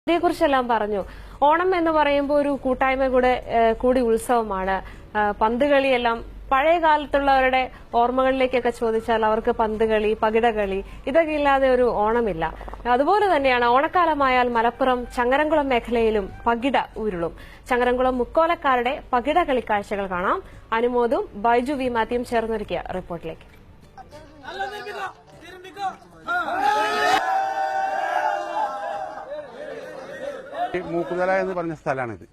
ഇതിനെക്കുറിച്ചെല്ലാം പറഞ്ഞു. ഓണം എന്ന് പറയുമ്പോൾ ഒരു കൂട്ടായ്മ കൂടി ഉത്സവമാണ്. പന്തുകളിയെല്ലാം പഴയ കാലത്തുള്ളവരുടെ ഓർമ്മകളിലേക്കൊക്കെ ചോദിച്ചാൽ അവർക്ക് പന്തുകളി, പകിടകളി ഇതൊക്കെ ഇല്ലാതെ ഒരു ഓണമില്ല. അതുപോലെ തന്നെയാണ് ഓണക്കാലമായാൽ മലപ്പുറം ചങ്ങരംകുളം മേഖലയിലും പകിട ഉരുളും. ചങ്ങരംകുളം മുക്കോലക്കാരുടെ പകിട കളി കാഴ്ചകൾ കാണാം. അനുമോദും ബൈജു വി മാത്യുവും ചേർന്നൊരുക്കിയ റിപ്പോർട്ടിലേക്ക്. മൂക്കുതല എന്ന് പറഞ്ഞ സ്ഥലമാണിത്.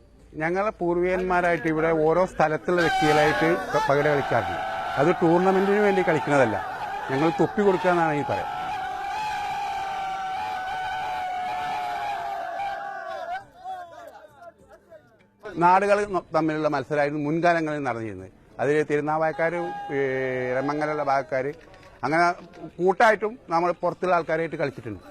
ഞങ്ങളെ പൂർവികന്മാരായിട്ട് ഇവിടെ ഓരോ സ്ഥലത്തുള്ള വ്യക്തികളായിട്ട് പകിട കളിക്കാറുണ്ട്. അത് ടൂർണമെന്റിന് വേണ്ടി കളിക്കുന്നതല്ല, ഞങ്ങൾ തൊപ്പി കൊടുക്കുക എന്നാണ് ഈ പറയാം. നാടുകൾ തമ്മിലുള്ള മത്സരമായിരുന്നു മുൻകാലങ്ങളിൽ നടന്നിരുന്നത്. അതിൽ തിരുനാവായക്കാർ, ഇറമംഗലുള്ള ഭാഗക്കാർ, അങ്ങനെ കൂട്ടായിട്ടും നമ്മൾ പുറത്തുള്ള ആൾക്കാരായിട്ട് കളിച്ചിട്ടുണ്ട്.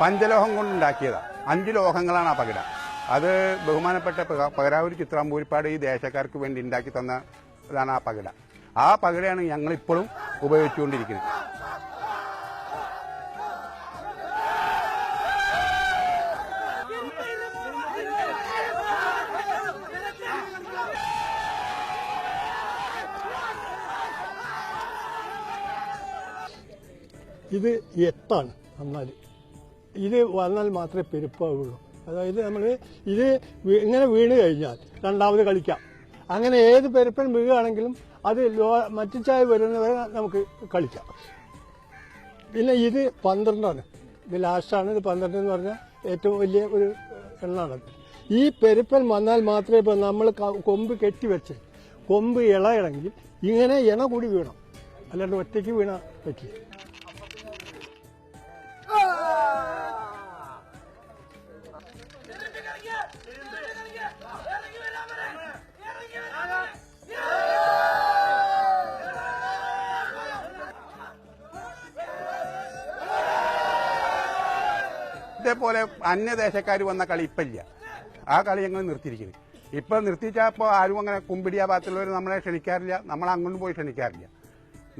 പഞ്ചലോഹം കൊണ്ടുണ്ടാക്കിയതാണ്. 5 ലോഹങ്ങളാണ് ആ പകിട. അത് ബഹുമാനപ്പെട്ട പകരാവൂർ ചിത്രാമ്പൂരിപ്പാട് ഈ ദേശക്കാർക്ക് വേണ്ടി ഉണ്ടാക്കി തന്നതാണ് ആ പകിട. ആ പകിടയാണ് ഞങ്ങളിപ്പോഴും ഉപയോഗിച്ചുകൊണ്ടിരിക്കുന്നത്. ഇത് 8 വന്നാൽ ഇത് വന്നാൽ മാത്രമേ പെരുപ്പാവുള്ളൂ. അതായത് നമ്മൾ ഇത് ഇങ്ങനെ വീണ് കഴിഞ്ഞാൽ രണ്ടാമത് കളിക്കാം. അങ്ങനെ ഏത് പെരുപ്പൻ വീഴുകയാണെങ്കിലും അത് മറ്റിച്ചായ വരുന്നവരെ നമുക്ക് കളിക്കാം. പിന്നെ ഇത് 12 ഇത് ലാസ്റ്റാണ്. ഇത് 12 എന്ന് പറഞ്ഞാൽ ഏറ്റവും വലിയ ഒരു എണ്ണാണ്. ഈ പെരുപ്പൻ വന്നാൽ മാത്രമേ ഇപ്പം നമ്മൾ കൊമ്പ് കെട്ടിവെച്ച് കൊമ്പ് ഇളയണമെങ്കിൽ ഇങ്ങനെ ഇണ കൂടി വീണം, അല്ലാണ്ട് ഒറ്റയ്ക്ക് വീണ പറ്റില്ല. ഇതേപോലെ അന്യദേശക്കാർ വന്ന കളി ഇപ്പം ഇല്ല. ആ കളി ഞങ്ങൾ നിർത്തിയിരിക്കുന്നത്. ഇപ്പം നിർത്തിച്ചപ്പോൾ ആരും അങ്ങനെ കുമ്പിടിയ ഭാഗത്തുള്ളവർ നമ്മളെ ക്ഷണിക്കാറില്ല, നമ്മൾ അങ്ങോട്ട് പോയി ക്ഷണിക്കാറില്ല.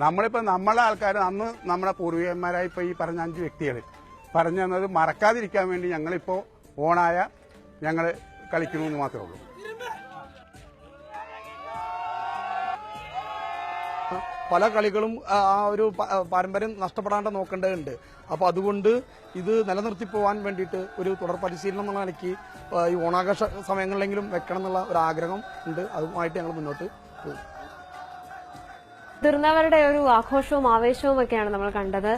നമ്മളിപ്പോൾ നമ്മളെ ആൾക്കാർ അന്ന് നമ്മുടെ പൂർവികന്മാരായി ഇപ്പോൾ ഈ പറഞ്ഞ 5 വ്യക്തികൾ പറഞ്ഞു തന്നത് മറക്കാതിരിക്കാൻ വേണ്ടി ഞങ്ങളിപ്പോൾ ഓണായ ഞങ്ങൾ കളിക്കണമെന്ന് മാത്രമേ ഉള്ളൂ. പല കളികളും ആ ഒരു പാരമ്പര്യം നഷ്ടപ്പെടാണ്ട് നോക്കേണ്ടതുണ്ട്. അപ്പോൾ അതുകൊണ്ട് ഇത് നിലനിർത്തി പോകാൻ വേണ്ടിയിട്ട് ഒരു തുടർ പരിശീലനം എന്നുള്ള നിലയ്ക്ക് ഈ ഓണാഘോഷ സമയങ്ങളിലെങ്കിലും വെക്കണം എന്നുള്ള ഒരു ആഗ്രഹം ഉണ്ട്. അതുമായിട്ട് ഞങ്ങൾ മുന്നോട്ട് പോകും. മുതിർന്നവരുടെ ഒരു ആഘോഷവും ആവേശവും ഒക്കെയാണ് നമ്മൾ കണ്ടത്.